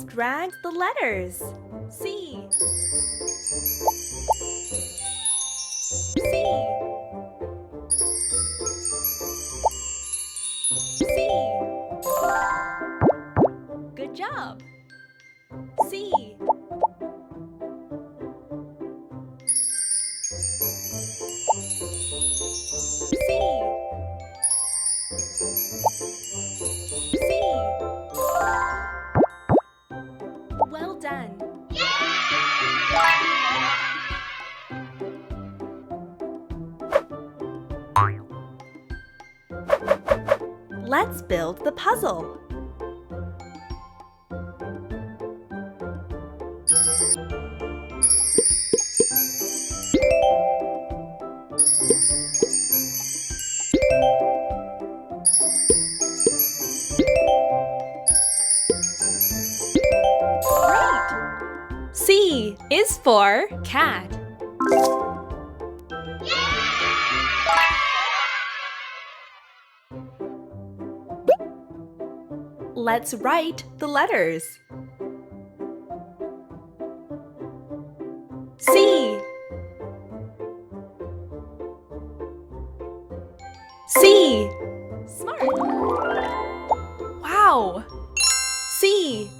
Let's drag the letters. C. C. C. Good job. C. C. C. Well done. Let's build the puzzle. Great! C is for cat. Let's write the letters. C. C. Smart. Wow. C.